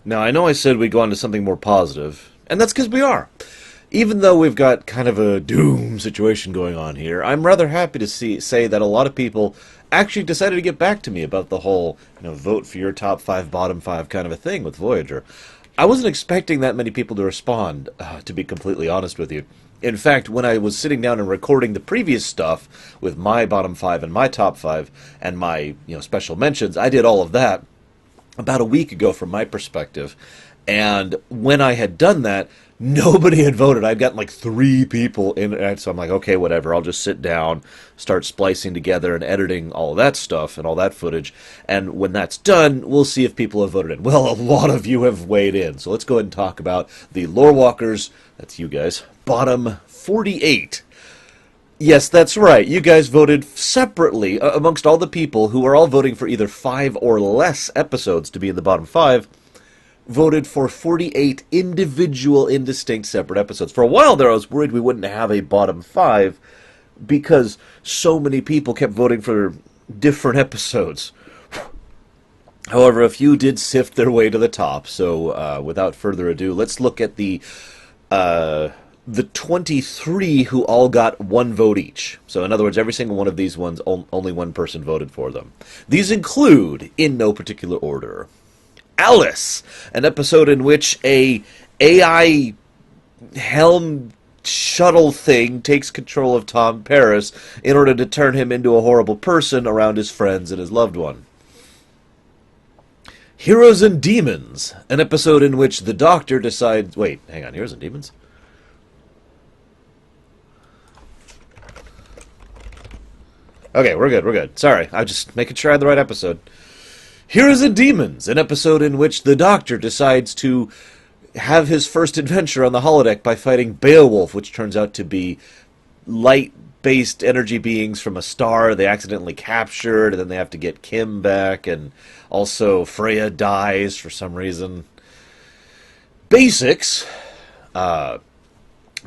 Now, I know I said we'd go on to something more positive, and that's because we are. Even though we've got kind of a doom situation going on here, I'm rather happy to say that a lot of people actually decided to get back to me about the whole, vote for your top five, bottom five kind of a thing with Voyager. I wasn't expecting that many people to respond, to be completely honest with you. In fact, when I was sitting down and recording the previous stuff with my bottom five and my top five and my, special mentions, I did all of that about a week ago from my perspective. And when I had done that, nobody had voted. I'd gotten like 3 people in, and so I'm like, okay, whatever. I'll just sit down, start splicing together and editing all of that stuff and all that footage. And when that's done, we'll see if people have voted in. Well, a lot of you have weighed in. So let's go ahead and talk about the Lorewalkers, that's you guys, bottom 48. Yes, that's right. You guys voted separately amongst all the people who are all voting for either 5 or less episodes to be in the bottom 5. Voted for 48 individual, indistinct, separate episodes. For a while there, I was worried we wouldn't have a bottom 5 because so many people kept voting for different episodes. However, a few did sift their way to the top. So, without further ado, let's look at the 23 who all got 1 vote each. So, in other words, every single one of these ones, only one person voted for them. These include, in no particular order, Alice, an episode in which a AI helm shuttle thing takes control of Tom Paris in order to turn him into a horrible person around his friends and his loved one. Heroes and Demons, an episode in which the Doctor decides... Wait, hang on, Heroes and Demons? Okay, we're good. Sorry, I'm just making sure I had the right episode. Heroes and Demons, an episode in which the Doctor decides to have his first adventure on the holodeck by fighting Beowulf, which turns out to be light-based energy beings from a star they accidentally captured, and then they have to get Kim back, and also Freya dies for some reason. Basics.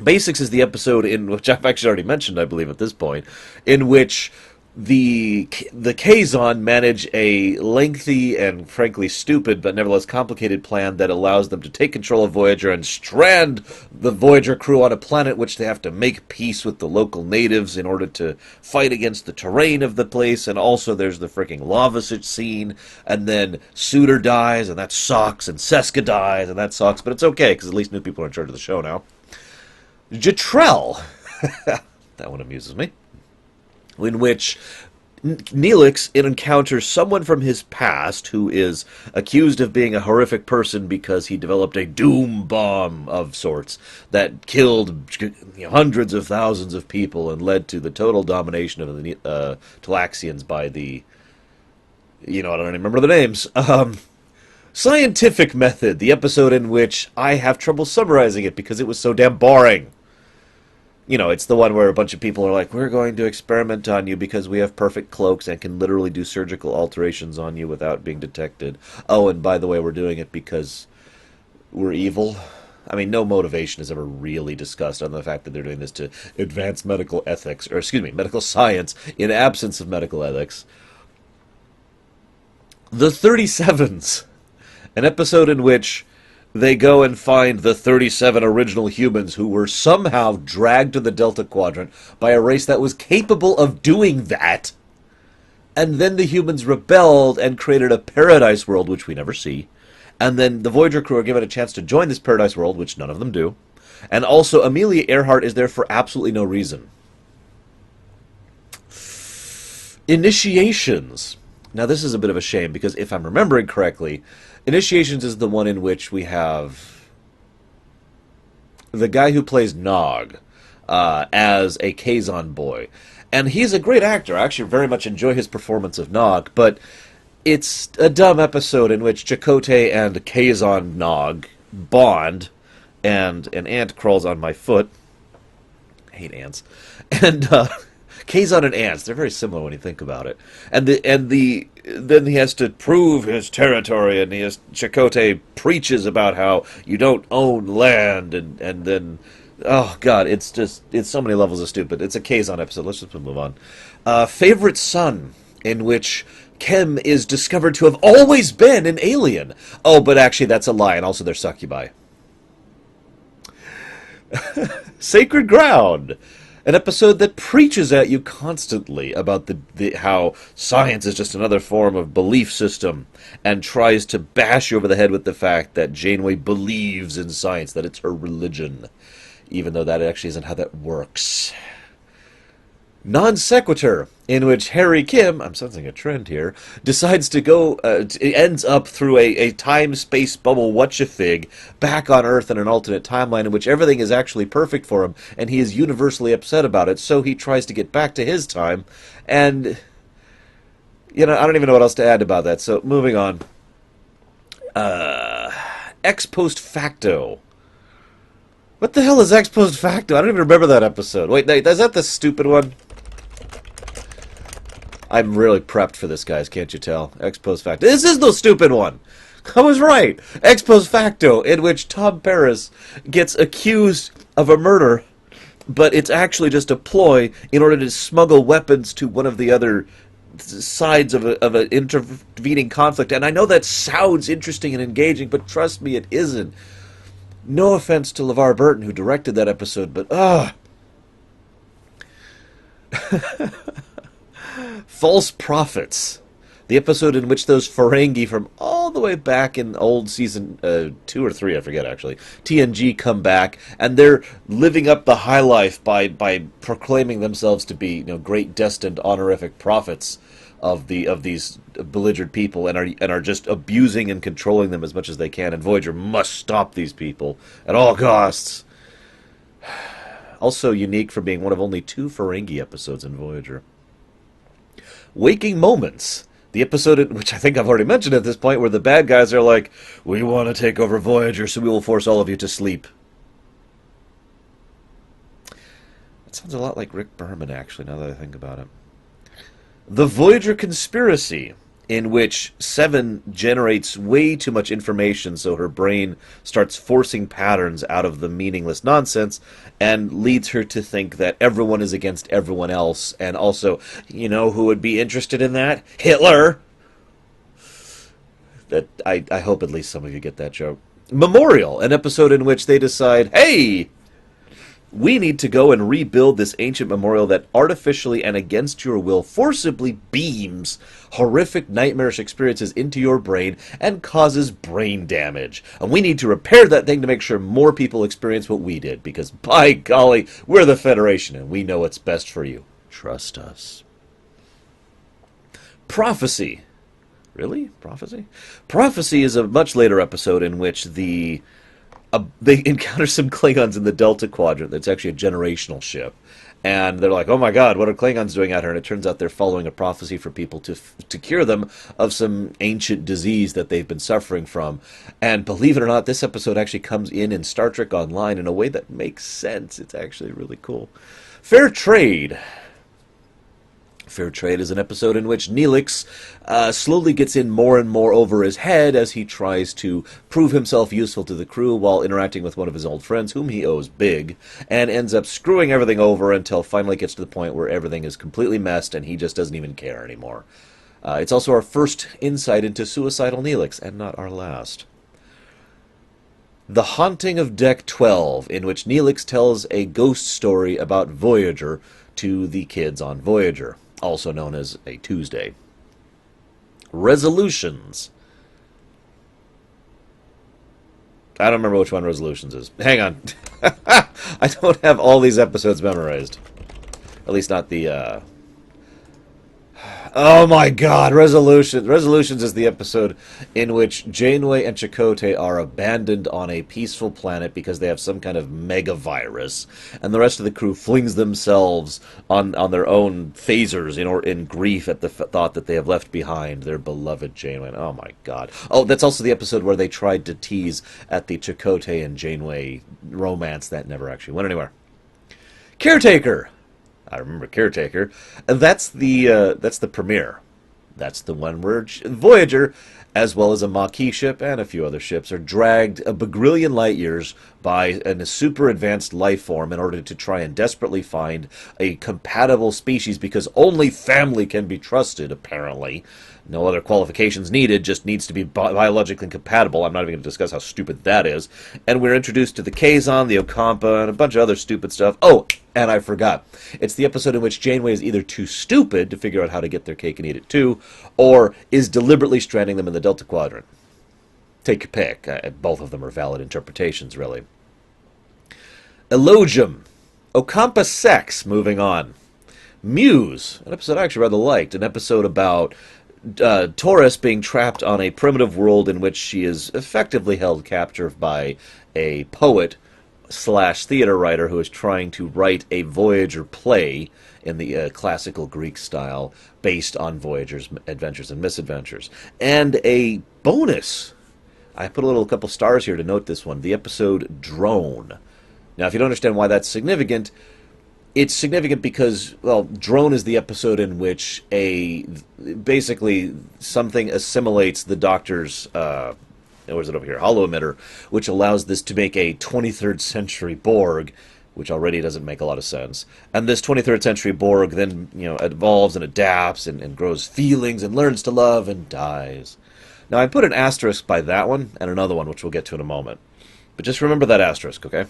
Basics is the episode in which I've actually already mentioned, I believe, at this point, in which the Kazon manage a lengthy and frankly stupid but nevertheless complicated plan that allows them to take control of Voyager and strand the Voyager crew on a planet which they have to make peace with the local natives in order to fight against the terrain of the place. And also there's the freaking lava scene, and then Suter dies, and that sucks, and Seska dies, and that sucks, but it's okay because at least new people are in charge of the show now. Jetrel, that one amuses me, in which Neelix encounters someone from his past who is accused of being a horrific person because he developed a doom bomb of sorts that killed hundreds of thousands of people and led to the total domination of the Talaxians by the... I don't even remember the names. Scientific Method, the episode in which I have trouble summarizing it because it was so damn boring. It's the one where a bunch of people are like, we're going to experiment on you because we have perfect cloaks and can literally do surgical alterations on you without being detected. Oh, and by the way, we're doing it because we're evil. I mean, no motivation is ever really discussed on the fact that they're doing this to advance medical ethics, or medical science in absence of medical ethics. The 37s, an episode in which they go and find the 37 original humans who were somehow dragged to the Delta Quadrant by a race that was capable of doing that. And then the humans rebelled and created a paradise world, which we never see. And then the Voyager crew are given a chance to join this paradise world, which none of them do. And also, Amelia Earhart is there for absolutely no reason. Initiations. Now, this is a bit of a shame, because if I'm remembering correctly, Initiations is the one in which we have the guy who plays Nog as a Kazon boy. And he's a great actor. I actually very much enjoy his performance of Nog, but it's a dumb episode in which Chakotay and Kazon Nog bond, and an ant crawls on my foot. I hate ants. And Kazon and ants, they're very similar when you think about it. And then he has to prove his territory, and Chakotay preaches about how you don't own land, and then, oh god, it's so many levels of stupid. It's a Kazon episode. Let's just move on. Favorite Son, in which Kim is discovered to have always been an alien. Oh, but actually that's a lie, and also they're succubi. Sacred Ground, an episode that preaches at you constantly about how science is just another form of belief system, and tries to bash you over the head with the fact that Janeway believes in science, that it's her religion, even though that actually isn't how that works. Non Sequitur, in which Harry Kim, I'm sensing a trend here, decides to go, ends up through a time-space bubble whatcha-fig back on Earth in an alternate timeline in which everything is actually perfect for him, and he is universally upset about it, so he tries to get back to his time, and, I don't even know what else to add about that, so moving on. Ex Post Facto. What the hell is Ex Post Facto? I don't even remember that episode. Wait, is that the stupid one? I'm really prepped for this, guys, can't you tell? Ex Post Facto. This is the stupid one! I was right! Ex Post Facto, in which Tom Paris gets accused of a murder, but it's actually just a ploy in order to smuggle weapons to one of the other sides of an intervening conflict. And I know that sounds interesting and engaging, but trust me, it isn't. No offense to LeVar Burton, who directed that episode, but, False Prophets. The episode in which those Ferengi from all the way back in old season 2 or 3, I forget actually, TNG come back, and they're living up the high life by proclaiming themselves to be great destined honorific prophets of these belligerent people, and are just abusing and controlling them as much as they can, and Voyager must stop these people at all costs. Also unique for being one of only 2 Ferengi episodes in Voyager. Waking Moments, the episode which I think I've already mentioned at this point, where the bad guys are like, we want to take over Voyager, so we will force all of you to sleep. That sounds a lot like Rick Berman, actually, now that I think about it. The Voyager Conspiracy, in which Seven generates way too much information, so her brain starts forcing patterns out of the meaningless nonsense, and leads her to think that everyone is against everyone else, and also, who would be interested in that? Hitler! That I hope at least some of you get that joke. Memorial, an episode in which they decide, hey, we need to go and rebuild this ancient memorial that artificially and against your will forcibly beams horrific, nightmarish experiences into your brain and causes brain damage. And we need to repair that thing to make sure more people experience what we did, because by golly, we're the Federation and we know what's best for you. Trust us. Prophecy. Really? Prophecy? Prophecy is a much later episode in which they encounter some Klingons in the Delta Quadrant that's actually a generational ship. And they're like, oh my god, what are Klingons doing out here? And it turns out they're following a prophecy for people to cure them of some ancient disease that they've been suffering from. And believe it or not, this episode actually comes in Star Trek Online in a way that makes sense. It's actually really cool. Fair Trade. Fair Trade is an episode in which Neelix slowly gets in more and more over his head as he tries to prove himself useful to the crew while interacting with one of his old friends, whom he owes big, and ends up screwing everything over until finally gets to the point where everything is completely messed and he just doesn't even care anymore. It's also our first insight into suicidal Neelix, and not our last. The Haunting of Deck 12, in which Neelix tells a ghost story about Voyager to the kids on Voyager, also known as a Tuesday. Resolutions. I don't remember which one Resolutions is. Hang on. I don't have all these episodes memorized. At least not the, Oh my god, Resolutions. Resolutions is the episode in which Janeway and Chakotay are abandoned on a peaceful planet because they have some kind of mega virus, and the rest of the crew flings themselves on their own phasers in grief at the thought that they have left behind their beloved Janeway. Oh my god. Oh, that's also the episode where they tried to tease at the Chakotay and Janeway romance that never actually went anywhere. Caretaker. I remember Caretaker. And that's the premiere. That's the one where Voyager as well as a Maquis ship and a few other ships, are dragged a bagrillion light years by a super advanced life form in order to try and desperately find a compatible species, because only family can be trusted, apparently. No other qualifications needed, just needs to be biologically compatible. I'm not even going to discuss how stupid that is. And we're introduced to the Kazon, the Ocampa, and a bunch of other stupid stuff. Oh, and I forgot. It's the episode in which Janeway is either too stupid to figure out how to get their cake and eat it too, or is deliberately stranding them in the Delta Quadrant. Take your pick. Both of them are valid interpretations, really. Elogium. Ocampa sex, moving on. Muse, an episode I actually rather liked, an episode about Taurus being trapped on a primitive world in which she is effectively held captive by a poet slash theater writer who is trying to write a Voyager play in the classical Greek style based on Voyager's adventures and misadventures. And a bonus, I put a couple stars here to note this one, the episode Drone. Now, if you don't understand why that's significant, it's significant because, well, Drone is the episode in which basically something assimilates the Doctor's, what is it over here, hollow emitter, which allows this to make a 23rd century Borg, which already doesn't make a lot of sense. And this 23rd century Borg then, evolves and adapts and grows feelings and learns to love and dies. Now, I put an asterisk by that one and another one, which we'll get to in a moment. But just remember that asterisk, okay?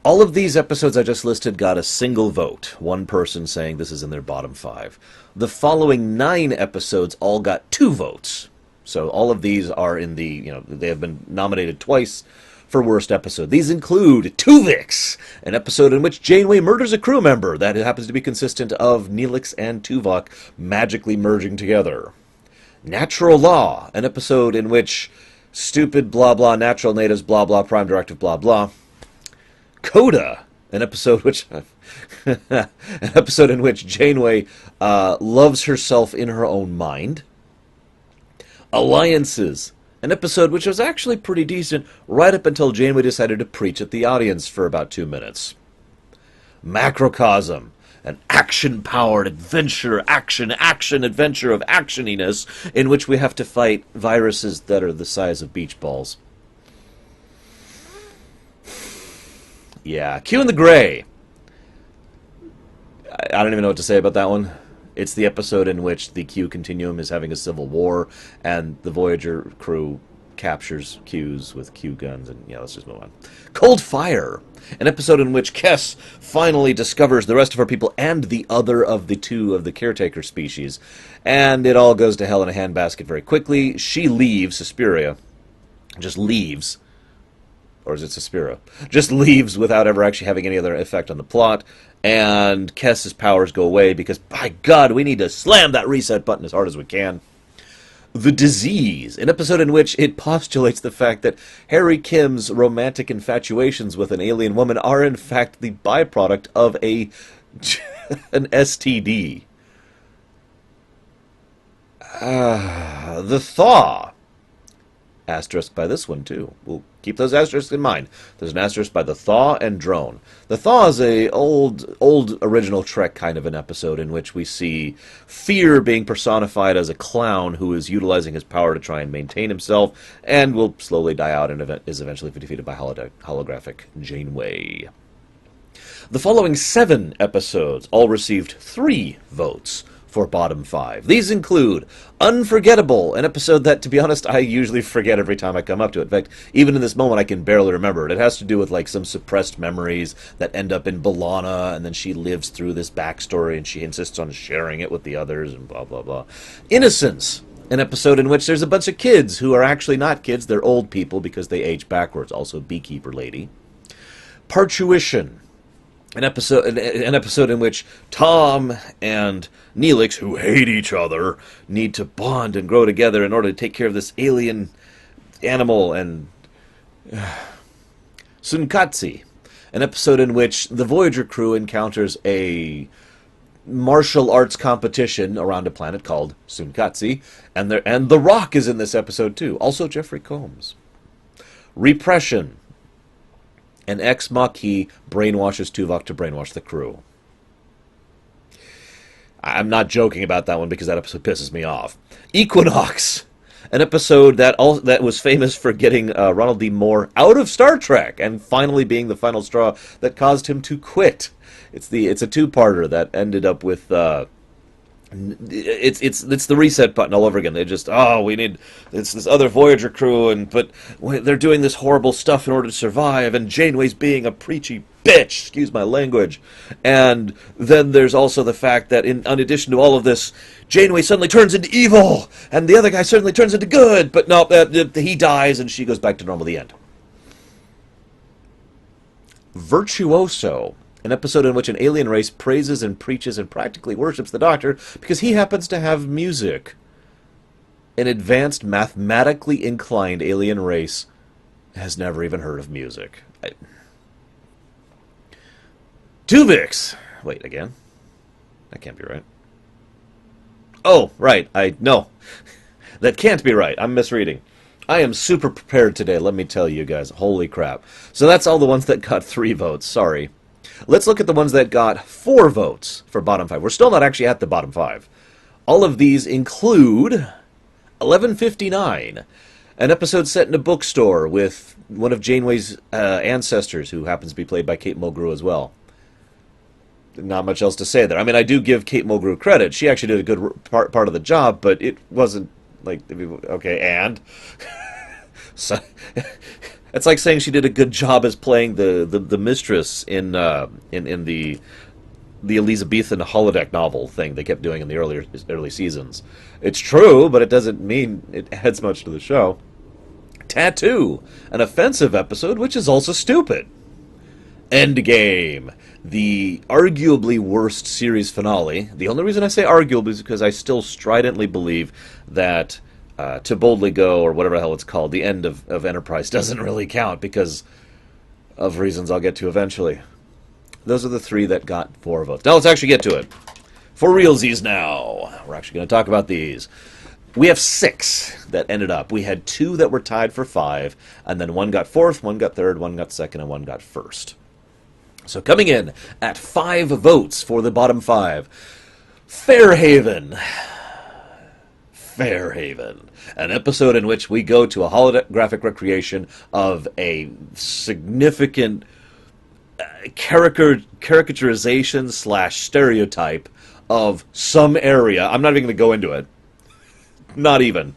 All of these episodes I just listed got a single vote, one person saying this is in their bottom 5. The following 9 episodes all got 2 votes. So all of these are in the, they have been nominated twice for worst episode. These include Tuvix, an episode in which Janeway murders a crew member that happens to be consistent of Neelix and Tuvok magically merging together. Natural Law, an episode in which stupid blah blah natural natives blah blah prime directive blah blah. Coda, an episode in which Janeway loves herself in her own mind. Alliances, an episode which was actually pretty decent right up until Janeway decided to preach at the audience for about 2 minutes. Macrocosm, an action-powered adventure of actioniness in which we have to fight viruses that are the size of beach balls. Yeah, Q in the Gray. I don't even know what to say about that one. It's the episode in which the Q Continuum is having a civil war, and the Voyager crew captures Qs with Q guns, and let's just move on. Cold Fire, an episode in which Kes finally discovers the rest of her people and the other of the 2 of the caretaker species, and it all goes to hell in a handbasket very quickly. She leaves, Suspiria, just leaves. Or is it Suspiro? Just leaves without ever actually having any other effect on the plot, and Kes's powers go away because, by God, we need to slam that reset button as hard as we can. The Disease, an episode in which it postulates the fact that Harry Kim's romantic infatuations with an alien woman are in fact the byproduct of an STD. The Thaw. Asterisk by this one, too. We'll keep those asterisks in mind. There's an asterisk by The Thaw and Drone. The Thaw is a old original Trek kind of an episode in which we see Fear being personified as a clown who is utilizing his power to try and maintain himself and will slowly die out and is eventually defeated by holographic Janeway. The following 7 episodes all received 3 votes for bottom 5. These include Unforgettable, an episode that, to be honest, I usually forget every time I come up to it. In fact, even in this moment, I can barely remember it. It has to do with, some suppressed memories that end up in B'Elanna, and then she lives through this backstory, and she insists on sharing it with the others, and blah, blah, blah. Innocence, an episode in which there's a bunch of kids who are actually not kids, they're old people because they age backwards. Also, Beekeeper Lady. Parturition, an episode in which Tom and Neelix, who hate each other, need to bond and grow together in order to take care of this alien animal, and Sunkatsi, an episode in which the Voyager crew encounters a martial arts competition around a planet called Sunkatsi, and The Rock is in this episode too. Also Jeffrey Combs. Repression, an ex-Maquis brainwashes Tuvok to brainwash the crew. I'm not joking about that one because that episode pisses me off. Equinox, an episode that was famous for getting Ronald D. Moore out of Star Trek and finally being the final straw that caused him to quit. It's a two-parter that ended up with it's the reset button all over again. They just we need this other Voyager crew, but they're doing this horrible stuff in order to survive, and Janeway's being a preachy bitch, excuse my language. And then there's also the fact that in addition to all of this, Janeway suddenly turns into evil, and the other guy suddenly turns into good, but no, he dies and she goes back to normal. The end. Virtuoso, an episode in which an alien race praises and preaches and practically worships the Doctor because he happens to have music. An advanced, mathematically inclined alien race has never even heard of music. Tuvix! Wait, again? That can't be right. Oh, right. No. That can't be right. I'm misreading. I am super prepared today, let me tell you guys. Holy crap. So that's all the ones that got 3 votes. Sorry. Let's look at the ones that got 4 votes for bottom 5. We're still not actually at the bottom 5. All of these include 1159, an episode set in a bookstore with one of Janeway's ancestors, who happens to be played by Kate Mulgrew as well. Not much else to say there. I mean, I do give Kate Mulgrew credit. She actually did a good part of the job, but it wasn't like, okay, and? So, it's like saying she did a good job as playing the mistress in the Elizabethan holodeck novel thing they kept doing in the early seasons. It's true, but it doesn't mean it adds much to the show. Tattoo, an offensive episode, which is also stupid. Endgame, the arguably worst series finale. The only reason I say arguably is because I still stridently believe that To Boldly Go, or whatever the hell it's called, the end of Enterprise doesn't really count because of reasons I'll get to eventually. Those are the 3 that got 4 votes. Now let's actually get to it. For realsies now. We're actually going to talk about these. We have 6 that ended up. We had 2 that were tied for 5, and then 1 got 4th, 1 got 3rd, 1 got 2nd, and 1 got 1st. So coming in at 5 votes for the bottom 5, Fairhaven. Fairhaven, an episode in which we go to a holographic recreation of a significant caricaturization / stereotype of some area. I'm not even going to go into it. Not even.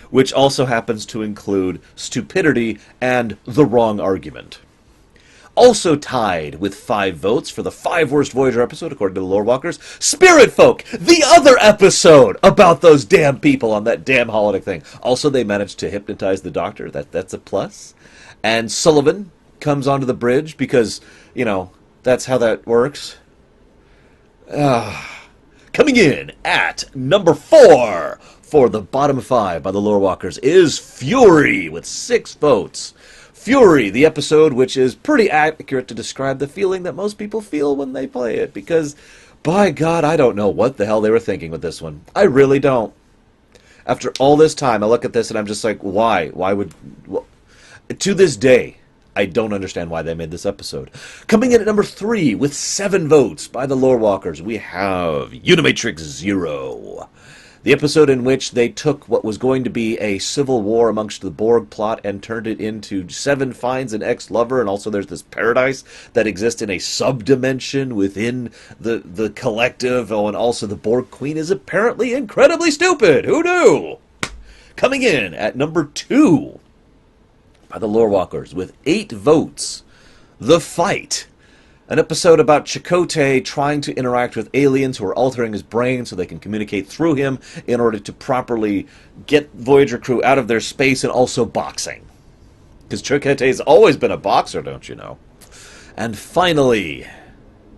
Which also happens to include stupidity and the wrong argument. Also tied with 5 votes for the 5 worst Voyager episode, according to the Lorewalkers, Spirit Folk, the other episode about those damn people on that damn holodeck thing. Also, they managed to hypnotize the Doctor. That's a plus. And Sullivan comes onto the bridge because, that's how that works. Coming in at number 4 for the bottom 5 by the Lorewalkers is Fury with 6 votes. Fury, the episode which is pretty accurate to describe the feeling that most people feel when they play it, because, by God, I don't know what the hell they were thinking with this one. I really don't. After all this time, I look at this and I'm just like, why? To this day, I don't understand why they made this episode. Coming in at number 3 with 7 votes by the Lorewalkers, we have Unimatrix Zero. The episode in which they took what was going to be a civil war amongst the Borg plot and turned it into 7 finds an ex-lover, and also there's this paradise that exists in a sub-dimension within the collective. Oh, and also the Borg Queen is apparently incredibly stupid. Who knew? Coming in at number 2 by the Lorewalkers with 8 votes, The Fight. An episode about Chakotay trying to interact with aliens who are altering his brain so they can communicate through him in order to properly get Voyager crew out of their space, and also boxing. Because Chakotay's always been a boxer, don't you know? And finally,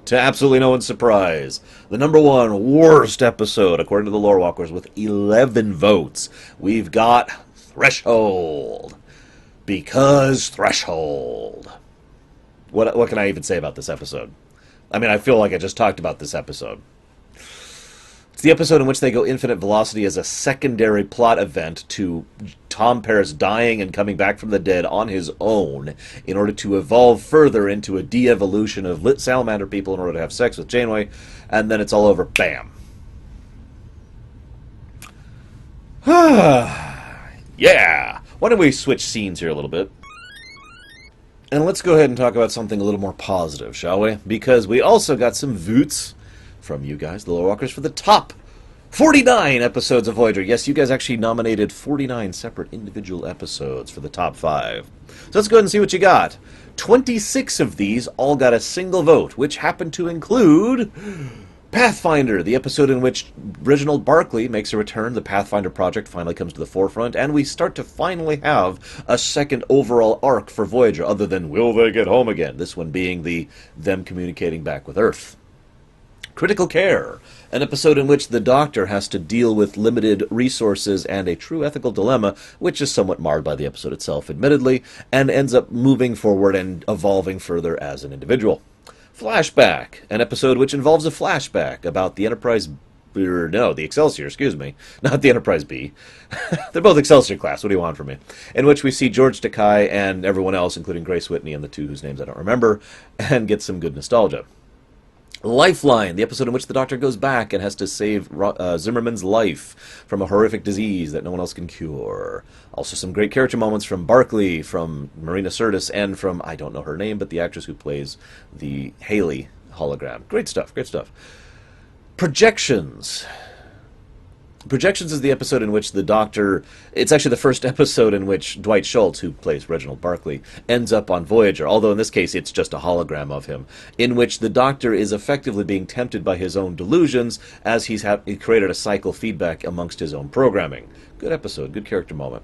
to absolutely no one's surprise, the number 1 worst episode, according to the Lorewalkers, with 11 votes, we've got Threshold. Because Threshold. What can I even say about this episode? I mean, I feel like I just talked about this episode. It's the episode in which they go infinite velocity as a secondary plot event to Tom Paris dying and coming back from the dead on his own in order to evolve further into a de-evolution of lit salamander people in order to have sex with Janeway, and then it's all over. Bam. Yeah! Why don't we switch scenes here a little bit? And let's go ahead and talk about something a little more positive, shall we? Because we also got some votes from you guys, the Lorewalkers, for the top 49 episodes of Voyager. Yes, you guys actually nominated 49 separate individual episodes for the top 5. So let's go ahead and see what you got. 26 of these all got a single vote, which happened to include Pathfinder, the episode in which Reginald Barclay makes a return. The Pathfinder project finally comes to the forefront, and we start to finally have a second overall arc for Voyager, other than will they get home again? This one being them communicating back with Earth. Critical Care, an episode in which the Doctor has to deal with limited resources and a true ethical dilemma, which is somewhat marred by the episode itself, admittedly, and ends up moving forward and evolving further as an individual. Flashback, an episode which involves a flashback about the the Excelsior, excuse me, not the Enterprise B. They're both Excelsior class, what do you want from me? In which we see George Takei and everyone else, including Grace Whitney and the two whose names I don't remember, and get some good nostalgia. Lifeline, the episode in which the Doctor goes back and has to save Zimmerman's life from a horrific disease that no one else can cure. Also some great character moments from Barclay, from Marina Sirtis, and from, I don't know her name, but the actress who plays the Haley hologram. Great stuff, great stuff. Projections. Projections is the episode in which the Doctor... It's actually the first episode in which Dwight Schultz, who plays Reginald Barclay, ends up on Voyager, although in this case it's just a hologram of him, in which the Doctor is effectively being tempted by his own delusions as he created a cycle feedback amongst his own programming. Good episode, good character moment.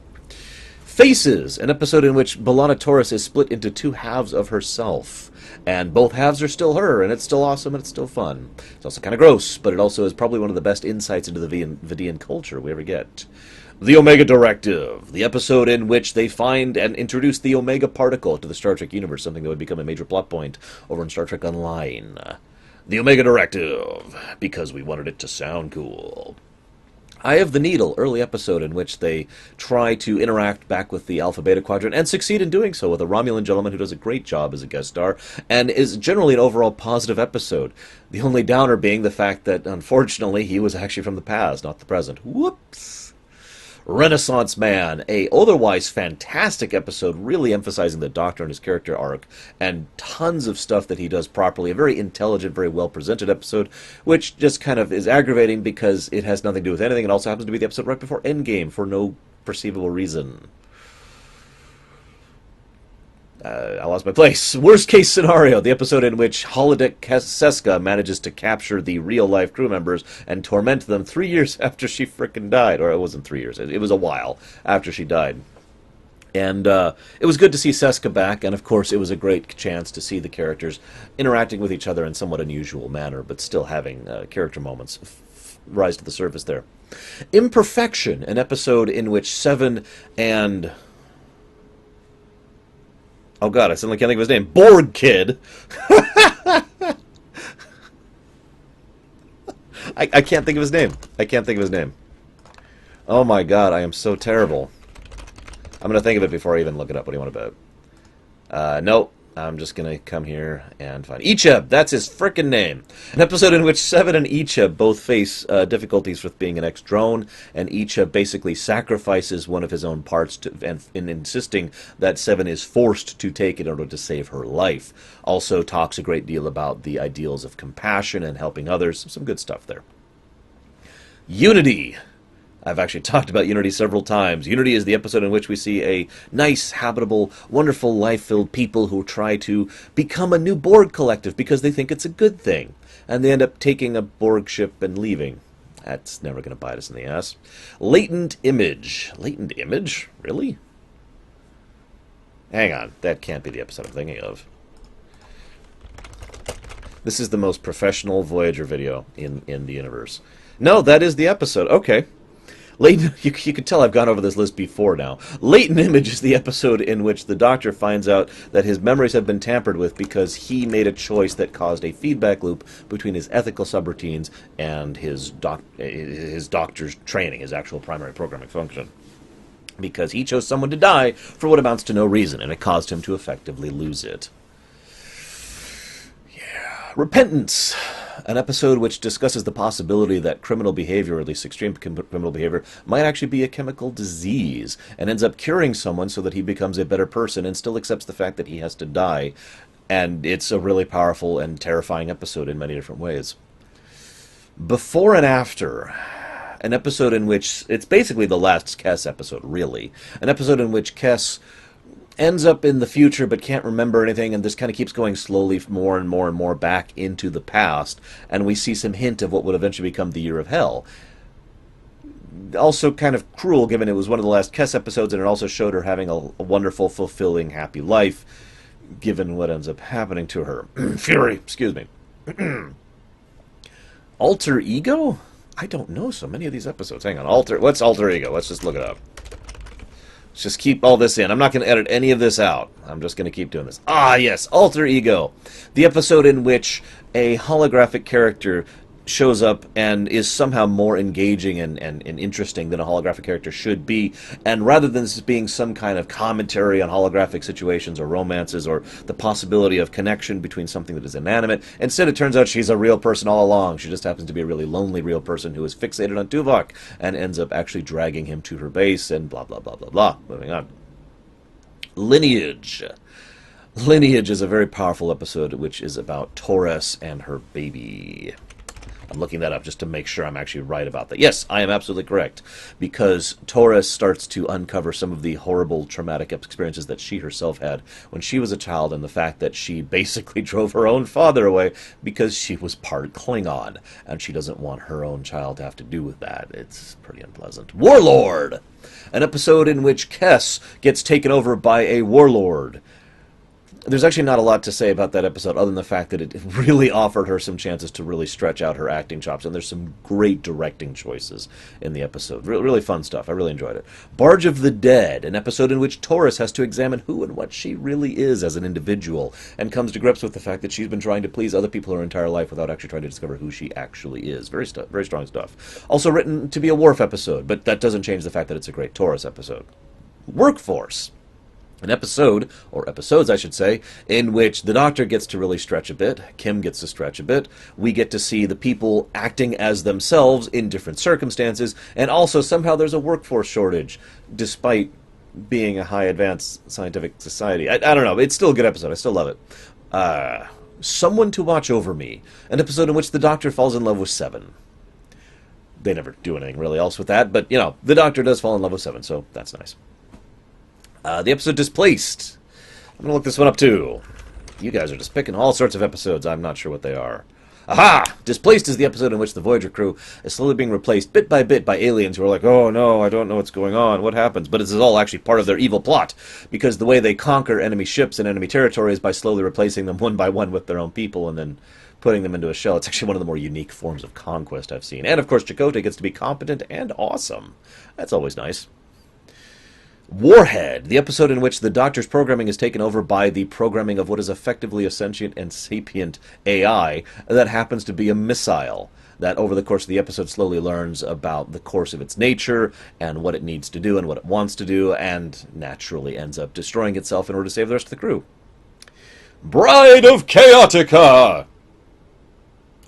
Faces, an episode in which B'Elanna Torres is split into two halves of herself. And both halves are still her, and it's still awesome, and it's still fun. It's also kind of gross, but it also is probably one of the best insights into the Vidian culture we ever get. The Omega Directive, the episode in which they find and introduce the Omega Particle to the Star Trek universe, something that would become a major plot point over in Star Trek Online. The Omega Directive, because we wanted it to sound cool. Eye of the Needle, early episode in which they try to interact back with the Alpha Beta Quadrant and succeed in doing so with a Romulan gentleman who does a great job as a guest star and is generally an overall positive episode. The only downer being the fact that, unfortunately, he was actually from the past, not the present. Whoops! Renaissance Man, a otherwise fantastic episode really emphasizing the Doctor and his character arc and tons of stuff that he does properly. A very intelligent, very well-presented episode, which just kind of is aggravating because it has nothing to do with anything. It also happens to be the episode right before Endgame for no perceivable reason. I lost my place. Worst case scenario, the episode in which Holodeck Seska manages to capture the real-life crew members and torment them 3 years after she frickin' died. Or it wasn't 3 years. It was a while after she died. And it was good to see Seska back, and of course it was a great chance to see the characters interacting with each other in somewhat unusual manner, but still having character moments rise to the surface there. Imperfection, an episode in which Seven and... Oh god, I suddenly can't think of his name. Borg Kid! I can't think of his name. I can't think of his name. Oh my god, I am so terrible. I'm going to think of it before I even look it up. What do you want about? Nope. I'm just going to come here and find... Icheb! That's his frickin' name! An episode in which Seven and Icheb both face difficulties with being an ex-drone, and Icheb basically sacrifices one of his own parts in insisting that Seven is forced to take it in order to save her life. Also talks a great deal about the ideals of compassion and helping others. Some good stuff there. Unity! I've actually talked about Unity several times. Unity is the episode in which we see a nice, habitable, wonderful, life-filled people who try to become a new Borg collective because they think it's a good thing. And they end up taking a Borg ship and leaving. That's never going to bite us in the ass. Latent Image. Latent Image? Really? Hang on. That can't be the episode I'm thinking of. This is the most professional Voyager video in the universe. No, that is the episode. Okay. Latent, you can tell I've gone over this list before now. Latent Image is the episode in which the Doctor finds out that his memories have been tampered with because he made a choice that caused a feedback loop between his ethical subroutines and his doctor's training, his actual primary programming function. Because he chose someone to die for what amounts to no reason, and it caused him to effectively lose it. Yeah. Repentance. an episode which discusses the possibility that criminal behavior, or at least extreme criminal behavior, might actually be a chemical disease and ends up curing someone so that he becomes a better person and still accepts the fact that he has to die. And it's a really powerful and terrifying episode in many different ways. Before and After, an episode in which, it's basically the last Kes episode, really. An episode in which Kes ends up in the future but can't remember anything, and this kind of keeps going slowly more and more and more back into the past, and we see some hint of what would eventually become the Year of Hell. Also kind of cruel, given it was one of the last Kes episodes, and it also showed her having a wonderful, fulfilling, happy life, given what ends up happening to her. Fury, excuse me. Alter Ego? I don't know so many of these episodes. Hang on, what's Alter Ego? Let's just look it up. Let's just keep all this in. I'm not going to edit any of this out. I'm just going to keep doing this. Ah, yes, Alter Ego. The episode in which a holographic character shows up and is somehow more engaging and interesting than a holographic character should be. And rather than this being some kind of commentary on holographic situations or romances or the possibility of connection between something that is inanimate, instead it turns out she's a real person all along. She just happens to be a really lonely real person who is fixated on Tuvok and ends up actually dragging him to her base and blah, blah, blah, blah, blah. Moving on. Lineage. Lineage is a very powerful episode which is about Taurus and her baby. I'm looking that up just to make sure I'm actually right about that. Yes, I am absolutely correct, because Taurus starts to uncover some of the horrible, traumatic experiences that she herself had when she was a child, and the fact that she basically drove her own father away because she was part Klingon, and she doesn't want her own child to have to do with that. It's pretty unpleasant. Warlord! An episode in which Kes gets taken over by a warlord. There's actually not a lot to say about that episode other than the fact that it really offered her some chances to really stretch out her acting chops, and there's some great directing choices in the episode. Really fun stuff. I really enjoyed it. Barge of the Dead, an episode in which Taurus has to examine who and what she really is as an individual, and comes to grips with the fact that she's been trying to please other people her entire life without actually trying to discover who she actually is. Very strong stuff. Also written to be a Worf episode, but that doesn't change the fact that it's a great Taurus episode. Workforce. An episode, or episodes I should say, in which the Doctor gets to really stretch a bit, Kim gets to stretch a bit, we get to see the people acting as themselves in different circumstances, and also somehow there's a workforce shortage, despite being a high advanced scientific society. I don't know, it's still a good episode, I still love it. Someone to Watch Over Me, an episode in which the Doctor falls in love with Seven. They never do anything really else with that, but, you know, the Doctor does fall in love with Seven, so that's nice. The episode Displaced. I'm going to look this one up, too. You guys are just picking all sorts of episodes. I'm not sure what they are. Aha! Displaced is the episode in which the Voyager crew is slowly being replaced bit by aliens who are like, oh no, I don't know what's going on, what happens? But this is all actually part of their evil plot, because the way they conquer enemy ships and enemy territory is by slowly replacing them one by one with their own people and then putting them into a shell. It's actually one of the more unique forms of conquest I've seen. And of course, Chakotay gets to be competent and awesome. That's always nice. Warhead, the episode in which the Doctor's programming is taken over by the programming of what is effectively a sentient and sapient AI that happens to be a missile that over the course of the episode slowly learns about the course of its nature and what it needs to do and what it wants to do, and naturally ends up destroying itself in order to save the rest of the crew. Bride of Chaotica!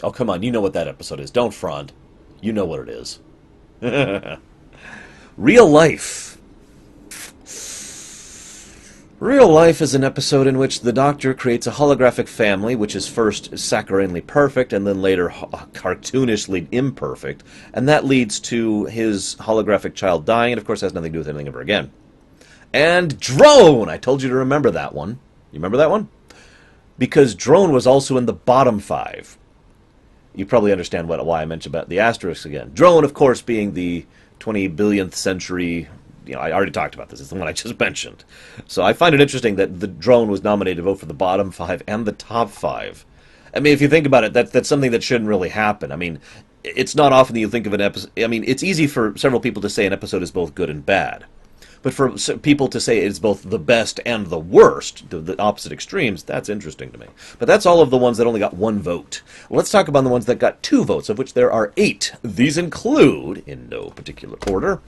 Oh, come on, you know what that episode is. Don't front. You know what it is. Real Life. Real Life is an episode in which the Doctor creates a holographic family, which is first saccharinely perfect and then later cartoonishly imperfect, and that leads to his holographic child dying, and of course has nothing to do with anything ever again. And Drone! I told you to remember that one. You remember that one? Because Drone was also in the bottom 5. You probably understand why I mentioned about the asterisks again. Drone, of course, being the 20 billionth century... You know, I already talked about this. It's the one I just mentioned. So I find it interesting that the Drone was nominated both for the bottom 5 and the top 5. I mean, if you think about it, that's something that shouldn't really happen. I mean, it's not often that you think of an episode... I mean, it's easy for several people to say an episode is both good and bad. But for people to say it's both the best and the worst, the opposite extremes, that's interesting to me. But that's all of the ones that only got 1 vote. Well, let's talk about the ones that got 2 votes, of which there are 8. These include, in no particular order...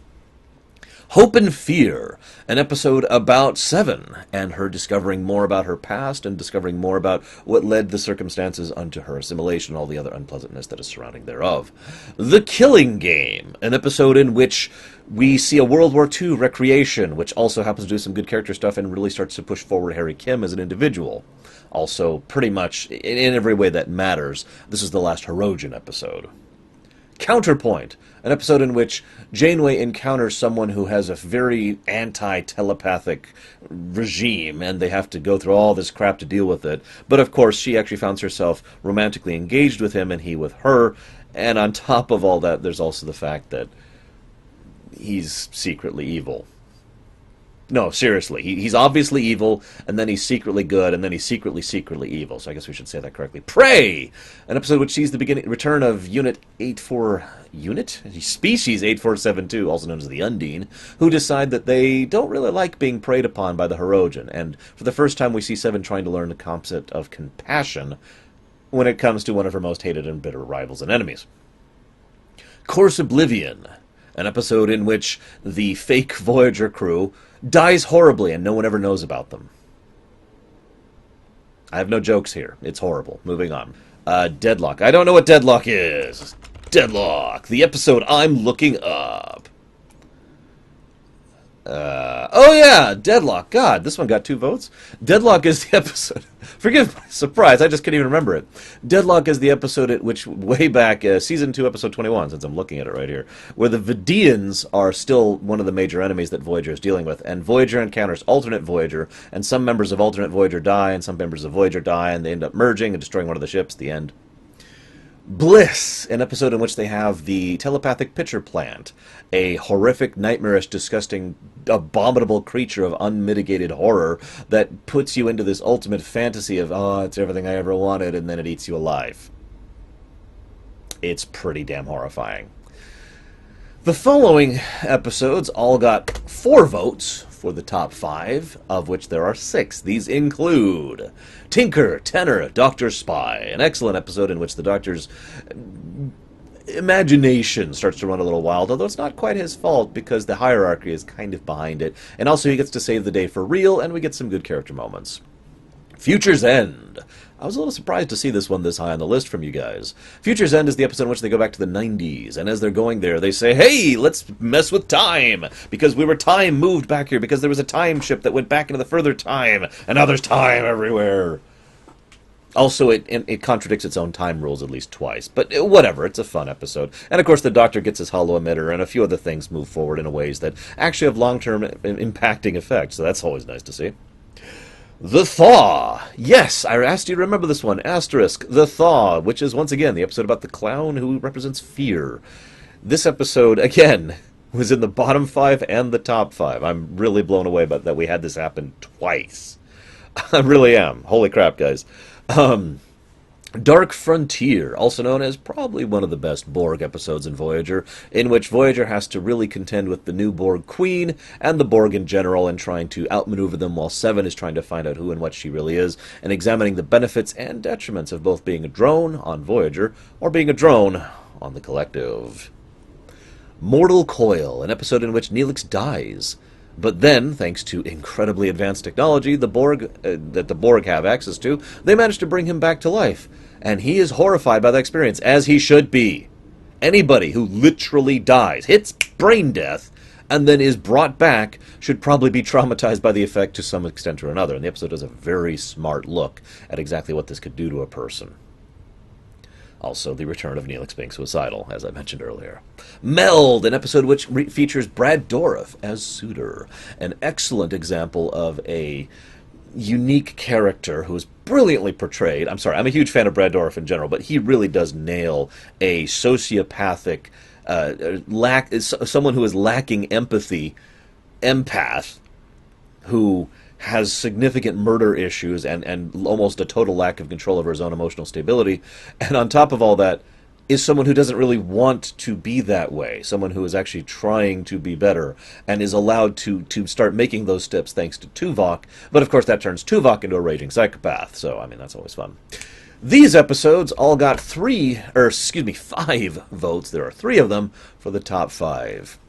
Hope and Fear, an episode about Seven and her discovering more about her past and discovering more about what led the circumstances unto her assimilation and all the other unpleasantness that is surrounding thereof. The Killing Game, an episode in which we see a World War II recreation, which also happens to do some good character stuff and really starts to push forward Harry Kim as an individual. Also, pretty much in every way that matters, this is the last Hirogen episode. Counterpoint, an episode in which Janeway encounters someone who has a very anti-telepathic regime, and they have to go through all this crap to deal with it. But of course, she actually finds herself romantically engaged with him, and he with her. And on top of all that, there's also the fact that he's secretly evil. No, seriously. He's obviously evil, and then he's secretly good, and then he's secretly evil. So I guess we should say that correctly. Prey! An episode which sees the return of Species 8472, also known as the Undine, who decide that they don't really like being preyed upon by the Hirogen. And for the first time we see Seven trying to learn the concept of compassion when it comes to one of her most hated and bitter rivals and enemies. Course Oblivion, an episode in which the fake Voyager crew dies horribly and no one ever knows about them. I have no jokes here. It's horrible. Moving on. Deadlock. I don't know what Deadlock is. Deadlock. The episode I'm looking up. Oh yeah, Deadlock. God, this one got 2 votes. Deadlock is the episode. Forgive my surprise, I just couldn't even remember it. Deadlock is the episode at which, way back, season 2, episode 21, since I'm looking at it right here, where the Vidians are still one of the major enemies that Voyager is dealing with, and Voyager encounters alternate Voyager, and some members of alternate Voyager die, and some members of Voyager die, and they end up merging and destroying one of the ships. The end. Bliss, an episode in which they have the telepathic pitcher plant, a horrific, nightmarish, disgusting, abominable creature of unmitigated horror that puts you into this ultimate fantasy of, oh, it's everything I ever wanted, and then it eats you alive. It's pretty damn horrifying. The following episodes all got 4 votes for the top 5, of which there are 6. These include Tinker, Tenor, Dr. Spy, an excellent episode in which the Doctor's imagination starts to run a little wild, although it's not quite his fault because the hierarchy is kind of behind it, and also he gets to save the day for real, and we get some good character moments. Future's End. I was a little surprised to see this one this high on the list from you guys. Future's End is the episode in which they go back to the 90s, and as they're going there, they say, hey, let's mess with time, because we were time moved back here, because there was a time ship that went back into the further time, and now there's time everywhere. Also, it contradicts its own time rules at least twice, but whatever, it's a fun episode. And of course, the Doctor gets his hollow emitter, and a few other things move forward in ways that actually have long-term impacting effects, so that's always nice to see. The Thaw. Yes, I asked you to remember this one. Asterisk. The Thaw, which is, once again, the episode about the clown who represents fear. This episode, again, was in the bottom 5 and the top 5. I'm really blown away by that we had this happen twice. I really am. Holy crap, guys. Dark Frontier, also known as probably one of the best Borg episodes in Voyager, in which Voyager has to really contend with the new Borg Queen and the Borg in general and trying to outmaneuver them while Seven is trying to find out who and what she really is, and examining the benefits and detriments of both being a drone on Voyager or being a drone on the Collective. Mortal Coil, an episode in which Neelix dies. But then, thanks to incredibly advanced technology that the Borg have access to, they manage to bring him back to life. And he is horrified by that experience, as he should be. Anybody who literally dies, hits brain death, and then is brought back should probably be traumatized by the effect to some extent or another. And the episode does a very smart look at exactly what this could do to a person. Also, the return of Neelix being suicidal, as I mentioned earlier. Meld, an episode which features Brad Dourif as Suitor, an excellent example of a unique character who is brilliantly portrayed. I'm sorry, I'm a huge fan of Brad Dourif in general, but he really does nail a sociopathic, someone who is lacking empathy, empath, who has significant murder issues and almost a total lack of control over his own emotional stability, and on top of all that, is someone who doesn't really want to be that way, someone who is actually trying to be better, and is allowed to start making those steps thanks to Tuvok, but of course that turns Tuvok into a raging psychopath, so, I mean, that's always fun. These episodes all got 5 votes, there are 3 of them, for the top 5.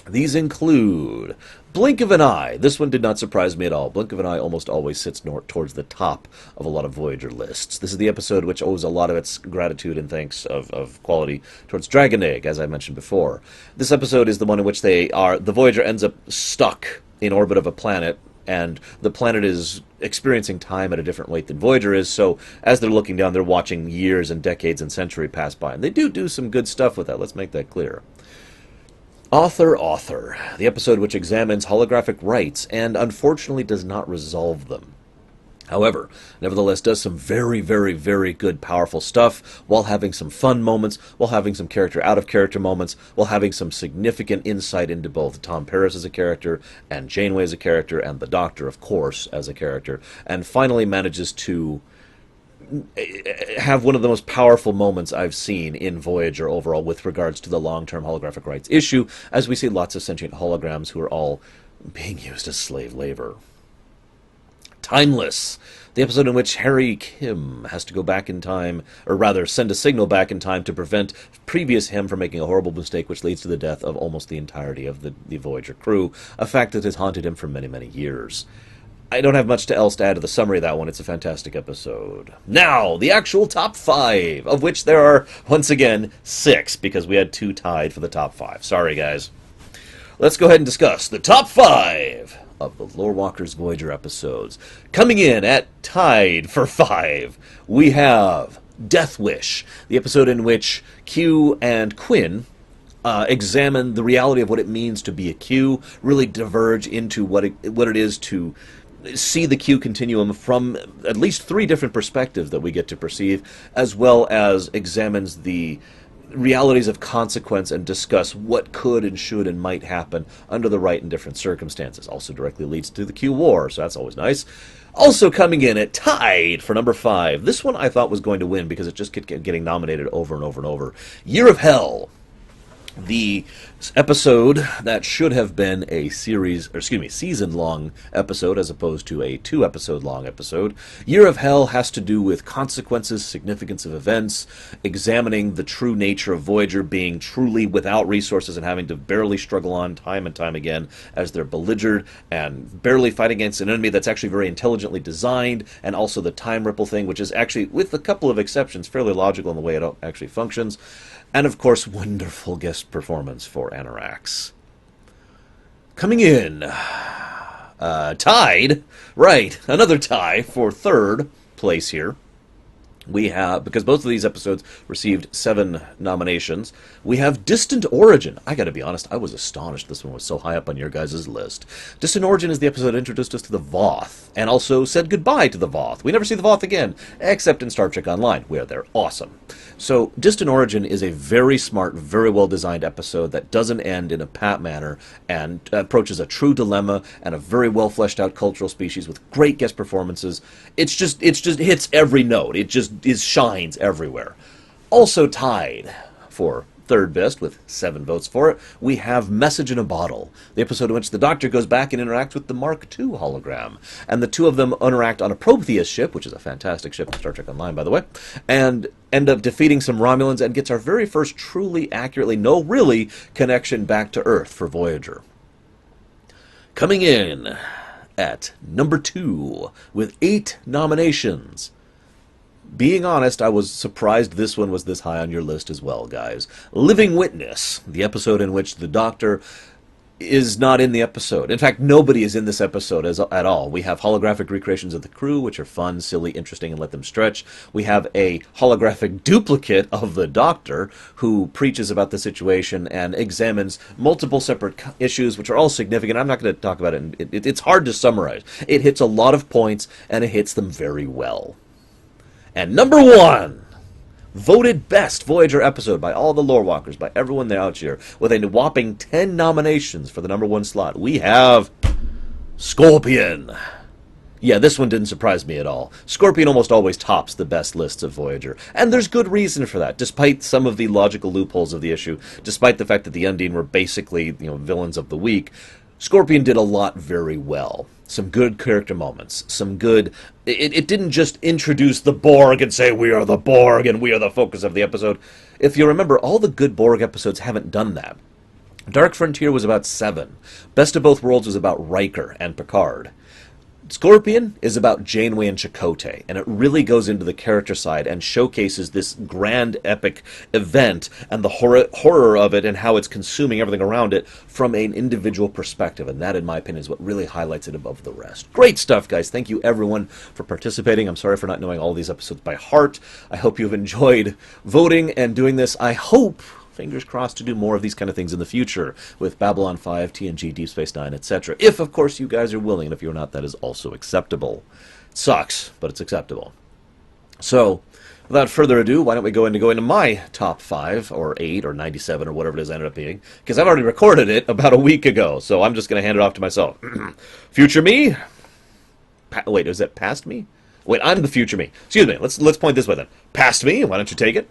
These include Blink of an Eye. This one did not surprise me at all. Blink of an Eye almost always sits towards the top of a lot of Voyager lists. This is the episode which owes a lot of its gratitude and thanks of quality towards Dragon Egg, as I mentioned before. This episode is the one in which the Voyager ends up stuck in orbit of a planet, and the planet is experiencing time at a different rate than Voyager is, so as they're looking down, they're watching years and decades and centuries pass by. And they do some good stuff with that, let's make that clear. Author, the episode which examines holographic rights and unfortunately does not resolve them. However, nevertheless does some very, very, very good, powerful stuff while having some fun moments, while having some out-of-character moments, while having some significant insight into both Tom Paris as a character and Janeway as a character and the Doctor, of course, as a character, and finally manages to have one of the most powerful moments I've seen in Voyager overall with regards to the long-term holographic rights issue, as we see lots of sentient holograms who are all being used as slave labor. Timeless, the episode in which Harry Kim has to go back in time, or rather send a signal back in time to prevent previous him from making a horrible mistake which leads to the death of almost the entirety of the Voyager crew, a fact that has haunted him for many, many years. I don't have much else to add to the summary of that one. It's a fantastic episode. Now, the actual top 5, of which there are, once again, 6, because we had 2 tied for the top 5. Sorry, guys. Let's go ahead and discuss the top 5 of the Lorewalker's Voyager episodes. Coming in at tied for 5, we have Death Wish, the episode in which Q and Quinn examine the reality of what it means to be a Q, really diverge into what it is to see the Q continuum from at least 3 different perspectives that we get to perceive, as well as examines the realities of consequence and discuss what could and should and might happen under the right and different circumstances. Also directly leads to the Q War, so that's always nice. Also coming in at tied for number 5. This one I thought was going to win because it just kept getting nominated over and over and over. Year of Hell. The episode that should have been a season-long episode as opposed to a 2-episode-long episode. Year of Hell has to do with consequences, significance of events, examining the true nature of Voyager being truly without resources and having to barely struggle on time and time again as they're belligered and barely fight against an enemy that's actually very intelligently designed, and also the time ripple thing, which is actually, with a couple of exceptions, fairly logical in the way it actually functions. And, of course, wonderful guest performance for Anarax. Coming in, tied, right, another tie for 3rd place here. We have, because both of these episodes received 7 nominations, we have Distant Origin. I gotta be honest, I was astonished this one was so high up on your guys' list. Distant Origin is the episode that introduced us to the Voth, and also said goodbye to the Voth. We never see the Voth again, except in Star Trek Online, where they're awesome. So, Distant Origin is a very smart, very well-designed episode that doesn't end in a pat manner, and approaches a true dilemma and a very well-fleshed-out cultural species with great guest performances. It just hits every note. It just shines everywhere. Also tied for 3rd best with 7 votes for it, we have Message in a Bottle, the episode in which the Doctor goes back and interacts with the Mark II hologram, and the two of them interact on a Prometheus ship, which is a fantastic ship in Star Trek Online, by the way, and end up defeating some Romulans and gets our very first truly, accurately, no really, connection back to Earth for Voyager. Coming in at number 2 with 8 nominations. Being honest, I was surprised this one was this high on your list as well, guys. Living Witness, the episode in which the Doctor is not in the episode. In fact, nobody is in this episode at all. We have holographic recreations of the crew, which are fun, silly, interesting, and let them stretch. We have a holographic duplicate of the Doctor, who preaches about the situation and examines multiple separate issues, which are all significant. I'm not going to talk about it. It's hard to summarize. It hits a lot of points, and it hits them very well. And number 1, voted best Voyager episode by all the Lorewalkers, by everyone there out here, with a whopping 10 nominations for the number 1 slot. We have Scorpion. Yeah, this one didn't surprise me at all. Scorpion almost always tops the best lists of Voyager, and there's good reason for that, despite some of the logical loopholes of the issue, despite the fact that the Undine were basically, villains of the week. Scorpion did a lot very well. Some good character moments. Some good... It didn't just introduce the Borg and say, we are the Borg and we are the focus of the episode. If you remember, all the good Borg episodes haven't done that. Dark Frontier was about 7. Best of Both Worlds was about Riker and Picard. Scorpion is about Janeway and Chakotay, and it really goes into the character side and showcases this grand epic event and the horror of it and how it's consuming everything around it from an individual perspective, and that, in my opinion, is what really highlights it above the rest. Great stuff, guys. Thank you, everyone, for participating. I'm sorry for not knowing all these episodes by heart. I hope you've enjoyed voting and doing this. I hope, fingers crossed, to do more of these kind of things in the future with Babylon 5, TNG, Deep Space Nine, etc. If, of course, you guys are willing, and if you're not, that is also acceptable. It sucks, but it's acceptable. So, without further ado, why don't we go into my top 5, or 8, or 97, or whatever it is ended up being, because I've already recorded it about a week ago, so I'm just going to hand it off to myself. Future me? Wait, is that past me? Wait, I'm the future me. Excuse me, let's point this way then. Past me, why don't you take it?